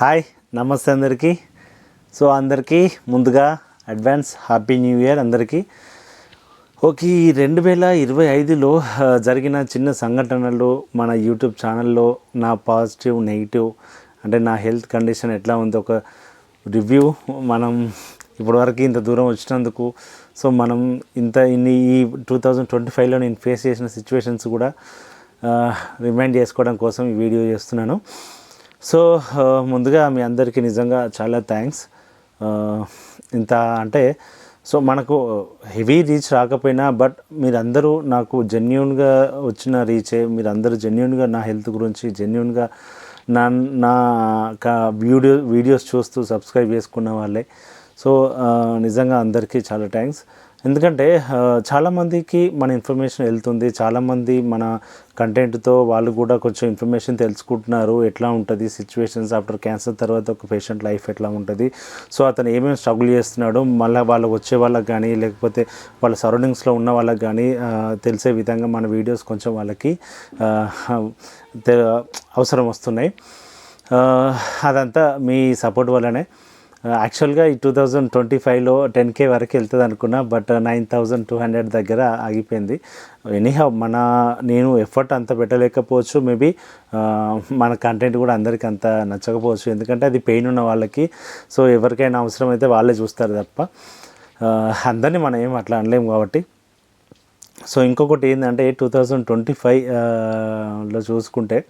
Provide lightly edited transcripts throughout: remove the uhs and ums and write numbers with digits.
Hi నమస్తే అందరికీ. So అందరికీ ముందుగా అడ్వాన్స్ హ్యాపీ న్యూ ఇయర్ అందరికీ. ఓకే, 2025లో జరిగిన చిన్న సంఘటనలు మన యూట్యూబ్ ఛానల్లో నా పాజిటివ్ నెగిటివ్ అంటే నా హెల్త్ కండిషన్ ఎట్లా ఉందో ఒక రివ్యూ. మనం ఇప్పటివరకు ఇంత దూరం వచ్చినందుకు సో మనం ఈ 2025లో నేను ఫేస్ చేసిన సిచ్యువేషన్స్ కూడా రిమైండ్ చేసుకోవడం కోసం ఈ వీడియో చేస్తున్నాను. సో ముందుగా మీ అందరికీ నిజంగా చాలా థ్యాంక్స్. ఇంత అంటే సో మనకు హెవీ రీచ్ రాకపోయినా బట్ మీరందరూ నాకు జెన్యూన్గా వచ్చిన రీచే. మీరందరూ జెన్యూన్గా నా హెల్త్ గురించి జెన్యూన్గా నా వీడియోస్ చూస్తూ సబ్స్క్రైబ్ చేసుకున్న వాళ్ళే. సో నిజంగా అందరికీ చాలా థ్యాంక్స్. ఎందుకంటే చాలామందికి మన ఇన్ఫర్మేషన్ వెళ్తుంది, చాలామంది మన కంటెంట్తో వాళ్ళు కూడా కొంచెం ఇన్ఫర్మేషన్ తెలుసుకుంటున్నారు. ఎట్లా ఉంటుంది సిచ్యువేషన్స్ ఆఫ్టర్ క్యాన్సర్ తర్వాత ఒక పేషెంట్ లైఫ్ ఎట్లా ఉంటుంది, సో అతను ఏమేమి స్ట్రగుల్ చేస్తున్నాడు, మళ్ళీ వాళ్ళకి వచ్చే వాళ్ళకి కానీ లేకపోతే వాళ్ళ సరౌండింగ్స్లో ఉన్న వాళ్ళకి కానీ తెలిసే విధంగా మన వీడియోస్ కొంచెం వాళ్ళకి అవసరం వస్తున్నాయి. అదంతా మీ సపోర్ట్ వల్లనే. యాక్చువల్గా ఈ 2025లో 10K వరకు వెళ్తుంది అనుకున్నా, బట్ 9,200 దగ్గర ఆగిపోయింది. ఎనీహౌ నేను ఎఫర్ట్ అంత పెట్టలేకపోవచ్చు, మేబీ మన కంటెంట్ కూడా అందరికీ అంత నచ్చకపోవచ్చు, ఎందుకంటే అది పెయిన్ ఉన్న వాళ్ళకి. సో ఎవరికైనా అవసరం అయితే వాళ్ళే చూస్తారు తప్ప అందరినీ మనం ఏం అట్లా అనలేము కాబట్టి. సో ఇంకొకటి ఏంటంటే 2025లో చూసుకుంటే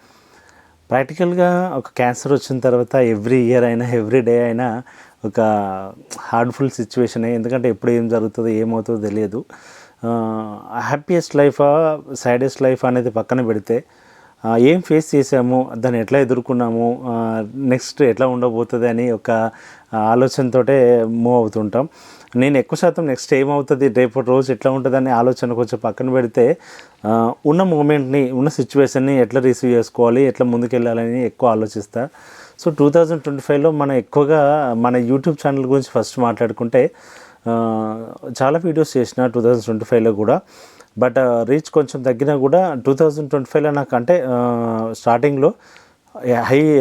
ప్రాక్టికల్గా ఒక క్యాన్సర్ వచ్చిన తర్వాత ఎవ్రీ ఇయర్ అయినా ఎవ్రీ డే అయినా ఒక హార్డ్ఫుల్ సిచ్యువేషనే. ఎందుకంటే ఎప్పుడు ఏం జరుగుతుందో ఏమవుతుందో తెలియదు. హ్యాపీయెస్ట్ లైఫా సాడెస్ట్ లైఫ్ అనేది పక్కన పెడితే ఏం ఫేస్ చేసాము, దాన్ని ఎట్లా ఎదుర్కొన్నాము, నెక్స్ట్ ఎట్లా ఉండబోతుంది అని ఒక ఆలోచనతోటే మూవ్ అవుతుంటాం. నేను ఎక్కువ శాతం నెక్స్ట్ ఏమవుతుంది, రేపటి రోజు ఎట్లా ఉంటుందని ఆలోచన కొంచెం పక్కన పెడితే ఉన్న మూమెంట్ని ఉన్న సిచ్యువేషన్ని ఎట్లా రిసీవ్ చేసుకోవాలి, ఎట్లా ముందుకెళ్ళాలని ఎక్కువ ఆలోచిస్తా. సో 2025లో మనం ఎక్కువగా మన యూట్యూబ్ ఛానల్ గురించి ఫస్ట్ మాట్లాడుకుంటే చాలా వీడియోస్ చేసిన 2025లో కూడా, బట్ రీచ్ కొంచెం తగ్గినా కూడా 2025లో నాకు అంటే స్టార్టింగ్లో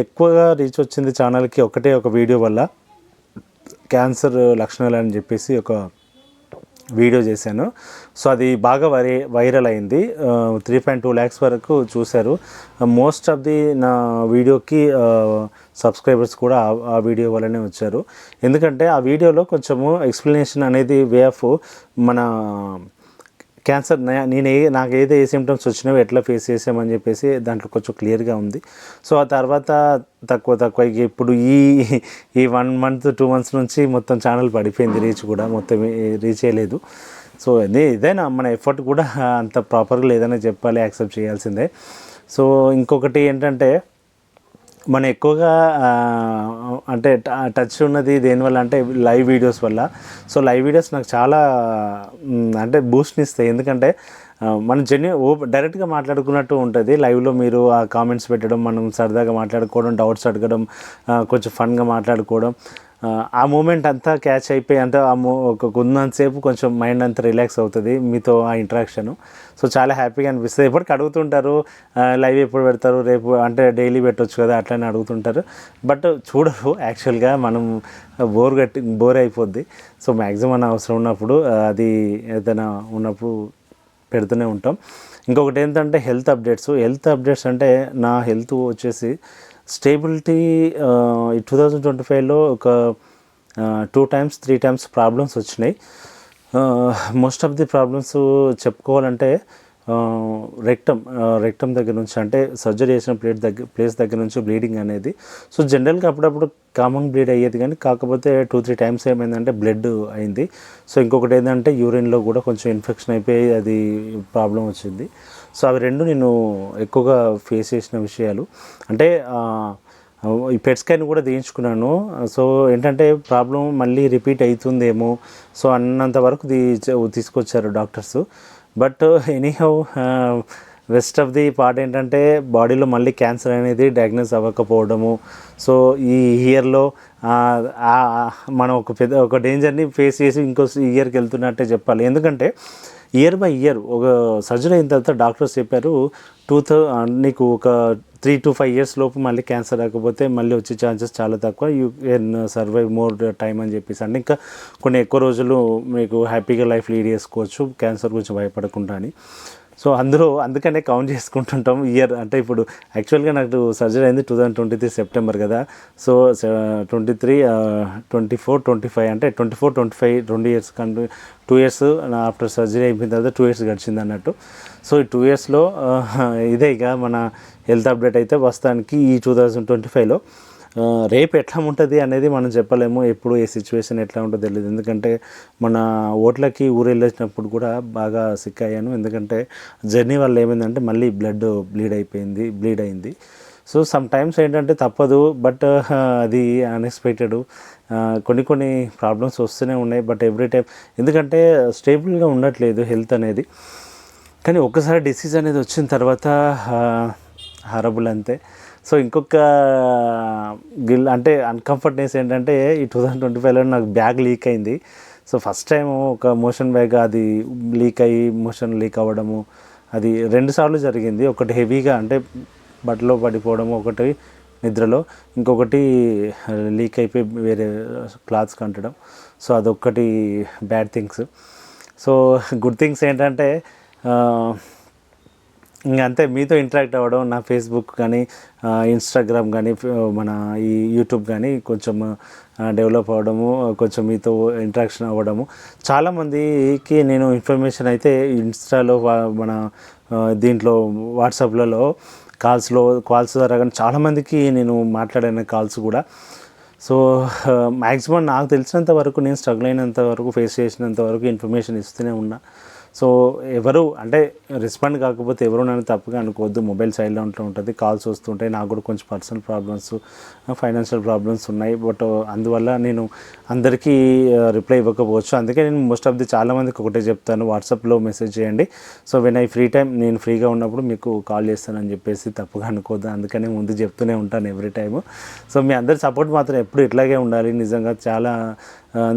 ఎక్కువగా రీచ్ వచ్చింది ఛానల్కి ఒక వీడియో వల్ల. క్యాన్సర్ లక్షణాలు అని చెప్పేసి ఒక వీడియో చేశాను. సో అది బాగా వైరల్ అయింది. 3.2 lakhs వరకు చూశారు. మోస్ట్ ఆఫ్ ది నా వీడియోకి సబ్స్క్రైబర్స్ కూడా ఆ వీడియో వల్లనే వచ్చారు. ఎందుకంటే ఆ వీడియోలో కొంచెము ఎక్స్ప్లెనేషన్ అనేది వే ఆఫ్ మన క్యాన్సర్ నాకు ఏ సిమ్టమ్స్ వచ్చినావో ఎట్లా ఫేస్ చేసామని చెప్పేసి దాంట్లో కొంచెం క్లియర్గా ఉంది. సో ఆ తర్వాత తక్కువ ఇప్పుడు ఈ 1 month 2 months నుంచి మొత్తం ఛానల్ పడిపోయింది, రీచ్ కూడా మొత్తం రీచ్ చేయలేదు. సో ఇదైనా మన ఎఫర్ట్ కూడా అంత ప్రాపర్గా లేదని చెప్పాలి, యాక్సెప్ట్ చేయాల్సిందే. సో ఇంకొకటి ఏంటంటే మనం ఎక్కువగా అంటే టచ్ ఉన్నది దేనివల్ల అంటే లైవ్ వీడియోస్ వల్ల. సో లైవ్ వీడియోస్ నాకు చాలా అంటే బూస్ట్ని ఇస్తాయి. ఎందుకంటే మనం డైరెక్ట్గా మాట్లాడుకున్నట్టు ఉంటుంది. లైవ్లో మీరు ఆ కామెంట్స్ పెట్టడం, మనం సరదాగా మాట్లాడుకోవడం, డౌట్స్ అడగడం, కొంచెం ఫన్గా మాట్లాడుకోవడం, ఆ మూమెంట్ అంతా క్యాచ్ అయిపోయి అంటే ఉన్నంతసేపు కొంచెం మైండ్ అంతా రిలాక్స్ అవుతుంది మీతో ఆ ఇంటరాక్షను. సో చాలా హ్యాపీగా అనిపిస్తుంది. ఎప్పటికి అడుగుతుంటారు లైవ్ ఎప్పుడు పెడతారు, రేపు అంటే డైలీ పెట్టవచ్చు కదా అట్లనే అడుగుతుంటారు, బట్ చూడరు. యాక్చువల్గా మనం బోర్ అయిపోద్ది. సో మ్యాక్సిమం అవసరం ఉన్నప్పుడు అది ఏదైనా ఉన్నప్పుడు పెడుతూనే ఉంటాం. ఇంకొకటి ఏంటంటే హెల్త్ అప్డేట్స్ అంటే నా హెల్త్ వచ్చేసి స్టేబిలిటీ 2025లో ఒక 2 times 3 times ప్రాబ్లమ్స్ వచ్చినాయి. మోస్ట్ ఆఫ్ ది ప్రాబ్లమ్స్ చెప్పుకోవాలంటే రెక్టమ్ దగ్గర నుంచి అంటే సర్జరీ చేసిన ప్లేస్ దగ్గర నుంచి బ్లీడింగ్ అనేది. సో జనరల్గా అప్పుడప్పుడు కామన్ బ్లీడ్ అయ్యేది, కానీ కాకపోతే 2-3 times ఏమైందంటే బ్లడ్ అయింది. సో ఇంకొకటి ఏంటంటే యూరిన్లో కూడా కొంచెం ఇన్ఫెక్షన్ అయిపోయి అది ప్రాబ్లం వచ్చింది. సో అవి రెండు నేను ఎక్కువగా ఫేస్ చేసిన విషయాలు. అంటే ఈ పెట్ స్కాన్ కూడా తీయించుకున్నాను. సో ఏంటంటే ప్రాబ్లం మళ్ళీ రిపీట్ అవుతుందేమో సో అన్నంత వరకు తీసుకొచ్చారు doctors. But anyhow west of the part ఏంటంటే బాడీలో మళ్ళీ క్యాన్సర్ అనేది డయాగ్నోస్ అవ్వకపోవడము. సో ఈ ఇయర్లో మనం ఒక డేంజర్ని ఫేస్ చేసి ఇంకో ఇయర్కి వెళ్తున్నట్టే చెప్పాలి. ఎందుకంటే ఇయర్ బై ఇయర్ ఒక సర్జరీ అయిన తర్వాత డాక్టర్స్ చెప్పారు నీకు ఒక 3 to 5 years లోపు మళ్ళీ క్యాన్సర్ రాకపోతే మళ్ళీ వచ్చే ఛాన్సెస్ చాలా తక్కువ, you can survive more time అని చెప్పేసి. అంటే ఇంకా కొన్ని ఎక్కువ రోజులు మీకు హ్యాపీగా లైఫ్ లీడ్ చేసుకోవచ్చు క్యాన్సర్ గురించి భయపడకుండా అని. సో అందుకనే కౌంట్ చేసుకుంటుంటాం ఇయర్. అంటే ఇప్పుడు యాక్చువల్గా నాకు సర్జరీ అయింది 2023 సెప్టెంబర్ కదా. సో 23, 24, 25 అంటే 24, 25 2 years 2 years ఆఫ్టర్ సర్జరీ అయిపోయిన తర్వాత 2 years గడిచింది అన్నట్టు. సో ఈ 2 yearsలో ఇదే ఇక మన హెల్త్ అప్డేట్ అయితే ప్రస్తుతానికి ఈ 2025లో రేపు ఎట్లా ఉంటుంది అనేది మనం చెప్పలేము. ఎప్పుడు ఏ సిచ్యువేషన్ ఎట్లా ఉంటుందో తెలియదు. ఎందుకంటే మన ఓట్లకి ఊరు వెళ్ళినప్పుడు కూడా బాగా సిక్ అయ్యాను. ఎందుకంటే జర్నీ వల్ల ఏమైందంటే మళ్ళీ బ్లీడ్ అయింది. సో సమ్ టైమ్స్ ఏంటంటే తప్పదు, బట్ అది అన్ఎక్స్పెక్టెడ్. కొన్ని ప్రాబ్లమ్స్ వస్తూనే ఉన్నాయి. బట్ ఎవ్రీ టైం ఎందుకంటే స్టేబుల్గా ఉండట్లేదు హెల్త్ అనేది. కానీ ఒక్కసారి డిసీజ్ అనేది వచ్చిన తర్వాత హారబుల్ అంతే. సో ఇంకొక అంటే అన్కంఫర్ట్నెస్ ఏంటంటే ఈ 2025లో నాకు బ్యాగ్ లీక్ అయింది. సో ఫస్ట్ టైం ఒక మోషన్ బ్యాగ్ అది మోషన్ లీక్ అవ్వడము అది 2 సార్లు జరిగింది. ఒకటి హెవీగా అంటే బట్టలో పడిపోవడము, ఒకటి నిద్రలో, ఇంకొకటి లీక్ అయిపోయి వేరే క్లాత్స్ కంటడం. సో అదొక్కటి bad things. So good things ఏంటంటే ఇంకంతే మీతో ఇంటరాక్ట్ అవ్వడం, నా ఫేస్బుక్ కానీ ఇన్స్టాగ్రామ్ కానీ మన ఈ యూట్యూబ్ కానీ కొంచెం డెవలప్ అవ్వడము, కొంచెం మీతో ఇంటరాక్షన్ అవ్వడము. చాలామందికి నేను ఇన్ఫర్మేషన్ అయితే ఇన్స్టాలో మన దీంట్లో వాట్సాప్లలో కాల్స్ ద్వారా కానీ చాలామందికి నేను మాట్లాడిన కాల్స్ కూడా. సో మ్యాక్సిమం నాకు తెలిసినంత వరకు, నేను స్ట్రగుల్ అయినంత వరకు, ఫేస్ చేసినంత వరకు ఇన్ఫర్మేషన్ ఇస్తూనే ఉన్నా. సో ఎవరు అంటే రెస్పాండ్ కాకపోతే ఎవరు నన్ను తప్పుగా అనుకోవద్దు. మొబైల్ సైలెంట్లో ఉంటుంది, కాల్స్ వస్తుంటాయి. నాకు కూడా కొంచెం పర్సనల్ ప్రాబ్లమ్స్, ఫైనాన్షియల్ ప్రాబ్లమ్స్ ఉన్నాయి. బట్ అందువల్ల నేను అందరికీ రిప్లై ఇవ్వకపోవచ్చు. అందుకే నేను మోస్ట్ ఆఫ్ చాలామందికి ఒకటే చెప్తాను, వాట్సాప్లో మెసేజ్ చేయండి. So when I free time, నేను ఫ్రీగా ఉన్నప్పుడు మీకు కాల్ చేస్తానని చెప్పేసి తప్పుగా అనుకోవద్దు. అందుకని ముందు చెప్తూనే ఉంటాను ఎవ్రీ టైము. సో మీ అందరి సపోర్ట్ మాత్రం ఎప్పుడు ఇట్లాగే ఉండాలి. నిజంగా చాలా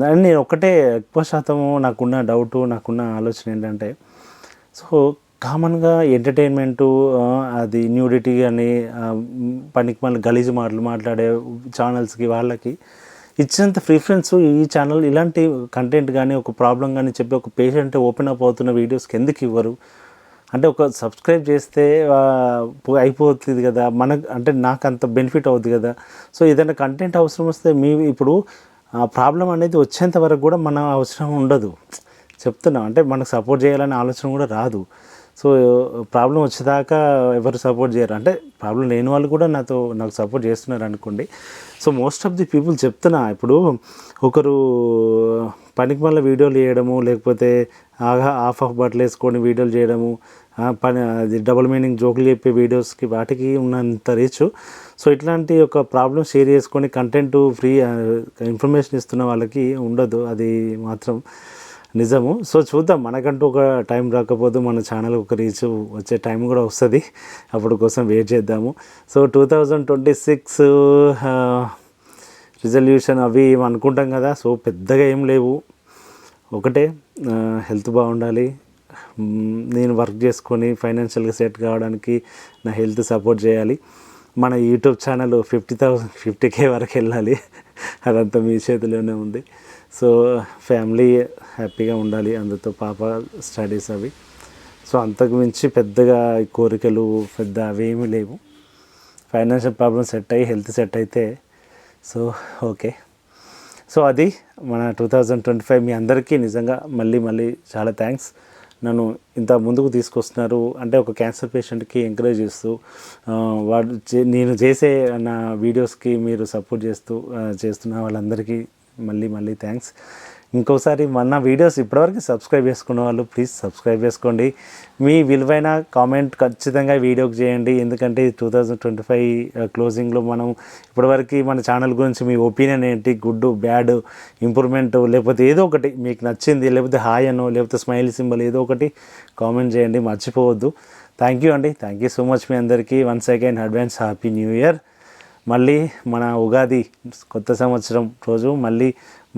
నేను ఒకటే ఎక్కువ శాతము నాకున్న డౌటు, నాకున్న ఆలోచన ఏంటంటే, సో కామన్గా ఎంటర్టైన్మెంటు, అది న్యూడిటీ అని పనికి మళ్ళీ గలీజు మాట్లాడే ఛానల్స్కి వాళ్ళకి ఇచ్చినంత ప్రిఫరెన్స్ ఈ ఛానల్ ఇలాంటి కంటెంట్ కానీ ఒక ప్రాబ్లం కానీ చెప్పి ఒక పేషెంట్ ఓపెన్ అప్ అవుతున్న వీడియోస్కి ఎందుకు ఇవ్వరు? అంటే ఒక సబ్స్క్రైబ్ చేస్తే అయిపోతుంది కదా, అంటే నాకు అంత బెనిఫిట్ అవుతుంది కదా. సో ఏదైనా కంటెంట్ అవసరం వస్తే ఇప్పుడు ప్రాబ్లం అనేది వచ్చేంత వరకు కూడా మన అవసరం ఉండదు. చెప్తున్నాం అంటే మనకు సపోర్ట్ చేయాలనే ఆలోచన కూడా రాదు. సో ప్రాబ్లం వచ్చేదాకా ఎవరు సపోర్ట్ చేయరు. అంటే ప్రాబ్లం లేని వాళ్ళు కూడా నాకు సపోర్ట్ చేస్తున్నారు అనుకోండి. So most of the people చెప్తున్నా, ఇప్పుడు ఒకరు పనికి మళ్ళీ వీడియోలు చేయడము, లేకపోతే ఆఫ్ బట్టలు వేసుకొని వీడియోలు చేయడము, అది డబుల్ మీనింగ్ జోకులు చెప్పే వీడియోస్కి వాటికి ఉన్నంత రీచ్. సో ఇట్లాంటి ఒక ప్రాబ్లం షేర్ చేసుకొని కంటెంట్ ఫ్రీ ఇన్ఫర్మేషన్ ఇస్తున్న వాళ్ళకి ఉండదు. అది మాత్రం నిజము. సో చూద్దాం, మనకంటూ ఒక టైం రాకపోతే మన ఛానల్ ఒక రీచ్ వచ్చే టైం కూడా వస్తుంది. అప్పుడు కోసం వెయిట్ చేద్దాము. సో 2026 రిజల్యూషన్ అవి అనుకుంటాం కదా. సో పెద్దగా ఏం లేవు, ఒకటే హెల్త్ బాగుండాలి, నేను వర్క్ చేసుకొని ఫైనాన్షియల్గా సెట్ కావడానికి నా హెల్త్ సపోర్ట్ చేయాలి, మన యూట్యూబ్ ఛానల్ 50K వరకు వెళ్ళాలి. అదంతా మీ చేతిలోనే ఉంది. సో ఫ్యామిలీ హ్యాపీగా ఉండాలి, అందుతో పాప స్టడీస్ అవి. సో అంతకు మించి పెద్దగా కోరికలు పెద్ద అవేమీ లేవు. ఫైనాన్షియల్ ప్రాబ్లమ్ సెట్ అయ్యి హెల్త్ సెట్ అయితే సో ఓకే. సో అది మన 2025. మీ అందరికీ నిజంగా మళ్ళీ చాలా థ్యాంక్స్. నన్ను ఇంత ముందుకు తీసుకొస్తున్నారు. అంటే ఒక క్యాన్సర్ పేషెంట్కి ఎంకరేజ్ చేస్తూ నేను చేసే నా వీడియోస్కి మీరు సపోర్ట్ చేస్తున్న వాళ్ళందరికీ మళ్ళీ థ్యాంక్స్. ఇంకోసారి మన వీడియోస్ ఇప్పటివరకు సబ్స్క్రైబ్ చేసుకున్న వాళ్ళు ప్లీజ్ సబ్స్క్రైబ్ చేసుకోండి. మీ విలువైన కామెంట్ ఖచ్చితంగా వీడియోకి చేయండి. ఎందుకంటే 2025 క్లోజింగ్లో మనం ఇప్పటివరకు మన ఛానల్ గురించి మీ ఒపీనియన్ ఏంటి, గుడ్ బ్యాడ్, ఇంప్రూవ్మెంట్, లేకపోతే ఏదో ఒకటి మీకు నచ్చింది, లేకపోతే హాయ్ అనో లేకపోతే స్మైల్ సింబల్ ఏదో ఒకటి కామెంట్ చేయండి, మర్చిపోవద్దు. థ్యాంక్ యూ అండి, థ్యాంక్ యూ సో మచ్ మీ అందరికీ. Once again advance happy new year. మళ్ళీ మన ఉగాది కొత్త సంవత్సరం రోజు మళ్ళీ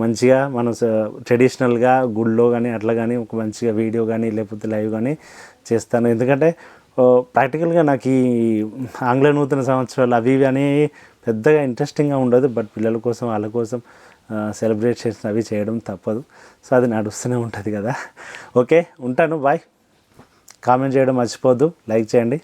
మంచిగా మనం ట్రెడిషనల్గా గుళ్ళో కానీ అట్లా కానీ ఒక మంచిగా వీడియో కానీ లేకపోతే లైవ్ కానీ చేస్తాను. ఎందుకంటే ప్రాక్టికల్గా నాకు ఈ ఆంగ్ల నూతన సంవత్సరాలు అవి ఇవి అని పెద్దగా ఇంట్రెస్టింగ్గా ఉండదు. బట్ పిల్లల కోసం వాళ్ళ కోసం సెలబ్రేషన్స్ అవి చేయడం తప్పదు. సో అది నడుస్తూనే ఉంటుంది కదా. ఓకే, ఉంటాను, బాయ్. కామెంట్ చేయడం మర్చిపోవద్దు, లైక్ చేయండి.